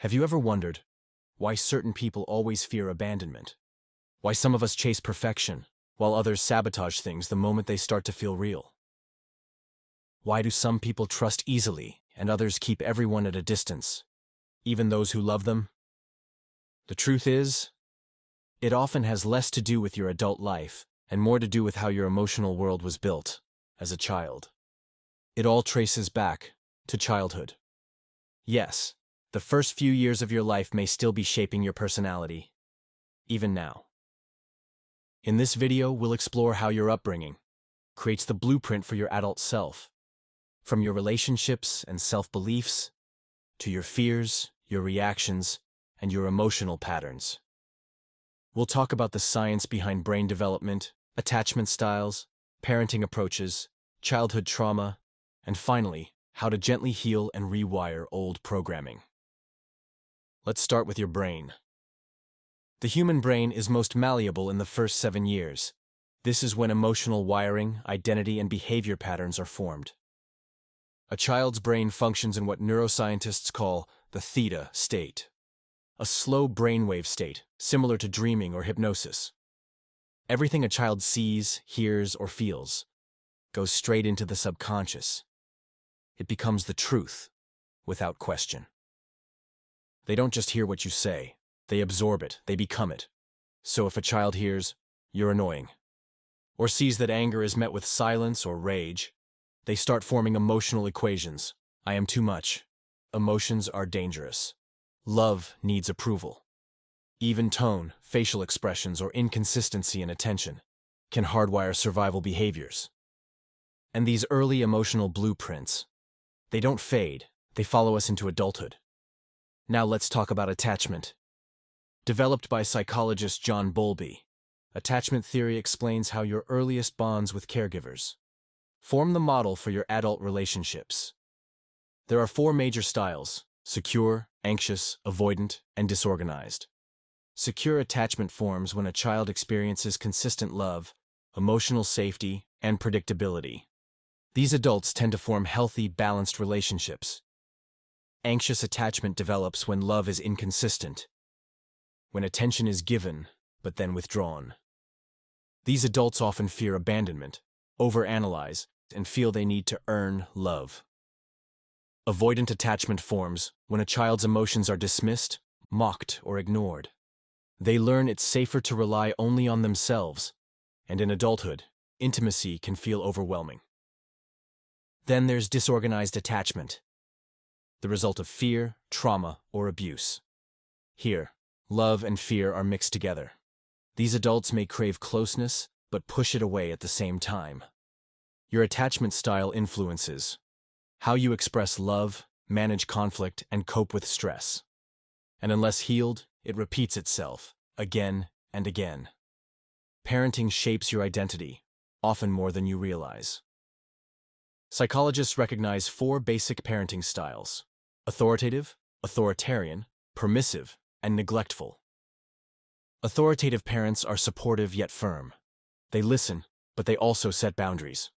Have you ever wondered why certain people always fear abandonment? Why some of us chase perfection, while others sabotage things the moment they start to feel real? Why do some people trust easily and others keep everyone at a distance, even those who love them? The truth is, it often has less to do with your adult life and more to do with how your emotional world was built as a child. It all traces back to childhood. Yes, the first few years of your life may still be shaping your personality, even now. In this video, we'll explore how your upbringing creates the blueprint for your adult self, from your relationships and self-beliefs to your fears, your reactions, and your emotional patterns. We'll talk about the science behind brain development, attachment styles, parenting approaches, childhood trauma, and finally, how to gently heal and rewire old programming. Let's start with your brain. The human brain is most malleable in the first 7 years. This is when emotional wiring, identity, and behavior patterns are formed. A child's brain functions in what neuroscientists call the theta state, a slow brainwave state similar to dreaming or hypnosis. Everything a child sees, hears, or feels goes straight into the subconscious. It becomes the truth, without question. They don't just hear what you say, they absorb it, they become it. So if a child hears, "You're annoying," or sees that anger is met with silence or rage, they start forming emotional equations. I am too much. Emotions are dangerous. Love needs approval. Even tone, facial expressions, or inconsistency in attention can hardwire survival behaviors. And these early emotional blueprints, they don't fade, they follow us into adulthood. Now let's talk about attachment. Developed by psychologist John Bowlby, attachment theory explains how your earliest bonds with caregivers form the model for your adult relationships. There are 4 major styles: secure, anxious, avoidant, and disorganized. Secure attachment forms when a child experiences consistent love, emotional safety, and predictability. These adults tend to form healthy, balanced relationships. Anxious attachment develops when love is inconsistent, when attention is given, but then withdrawn. These adults often fear abandonment, overanalyze, and feel they need to earn love. Avoidant attachment forms when a child's emotions are dismissed, mocked, or ignored. They learn it's safer to rely only on themselves, and in adulthood, intimacy can feel overwhelming. Then there's disorganized attachment, the result of fear, trauma, or abuse. Here, love and fear are mixed together. These adults may crave closeness, but push it away at the same time. Your attachment style influences how you express love, manage conflict, and cope with stress. And unless healed, it repeats itself, again and again. Parenting shapes your identity, often more than you realize. Psychologists recognize 4 basic parenting styles: authoritative, authoritarian, permissive, and neglectful. Authoritative parents are supportive yet firm. They listen, but they also set boundaries.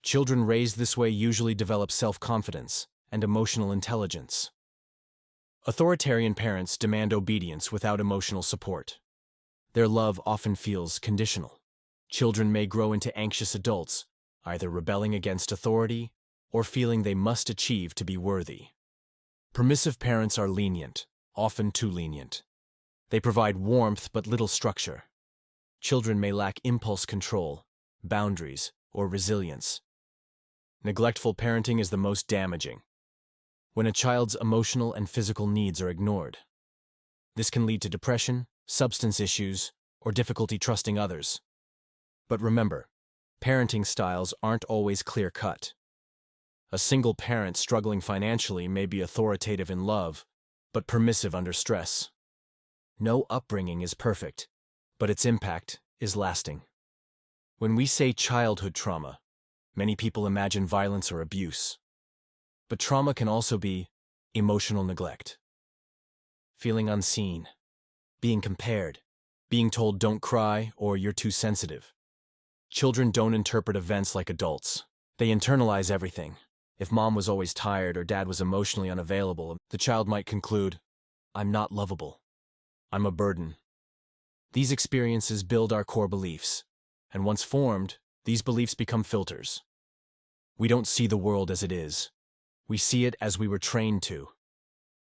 Children raised this way usually develop self-confidence and emotional intelligence. Authoritarian parents demand obedience without emotional support. Their love often feels conditional. Children may grow into anxious adults, either rebelling against authority or feeling they must achieve to be worthy. Permissive parents are lenient, often too lenient. They provide warmth but little structure. Children may lack impulse control, boundaries, or resilience. Neglectful parenting is the most damaging, when a child's emotional and physical needs are ignored. This can lead to depression, substance issues, or difficulty trusting others. But remember, parenting styles aren't always clear-cut. A single parent struggling financially may be authoritative in love, but permissive under stress. No upbringing is perfect, but its impact is lasting. When we say childhood trauma, many people imagine violence or abuse. But trauma can also be emotional neglect, feeling unseen, being compared, being told don't cry or you're too sensitive. Children don't interpret events like adults. They internalize everything. If mom was always tired or dad was emotionally unavailable, the child might conclude, I'm not lovable. I'm a burden. These experiences build our core beliefs, and once formed, these beliefs become filters. We don't see the world as it is. We see it as we were trained to.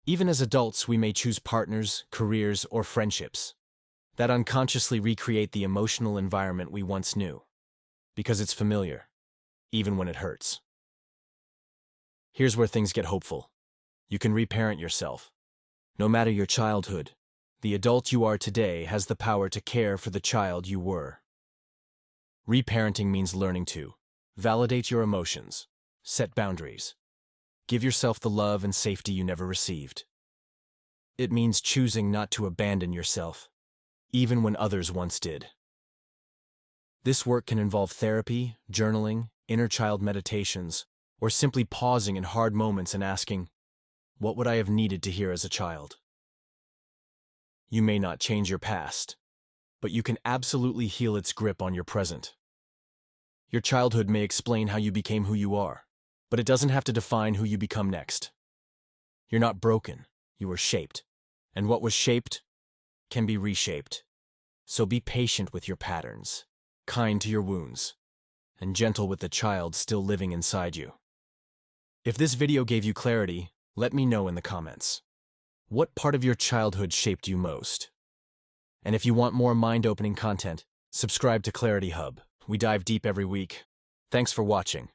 Even as adults, we may choose partners, careers, or friendships that unconsciously recreate the emotional environment we once knew, because it's familiar, even when it hurts. Here's where things get hopeful. You can reparent yourself. No matter your childhood, the adult you are today has the power to care for the child you were. Reparenting means learning to validate your emotions, set boundaries, give yourself the love and safety you never received. It means choosing not to abandon yourself, even when others once did. This work can involve therapy, journaling, inner child meditations, or simply pausing in hard moments and asking, what would I have needed to hear as a child? You may not change your past, but you can absolutely heal its grip on your present. Your childhood may explain how you became who you are, but it doesn't have to define who you become next. You're not broken, you were shaped, and what was shaped can be reshaped. So be patient with your patterns, kind to your wounds, and gentle with the child still living inside you. If this video gave you clarity, let me know in the comments. What part of your childhood shaped you most? And if you want more mind-opening content, subscribe to Clarity Hub. We dive deep every week. Thanks for watching.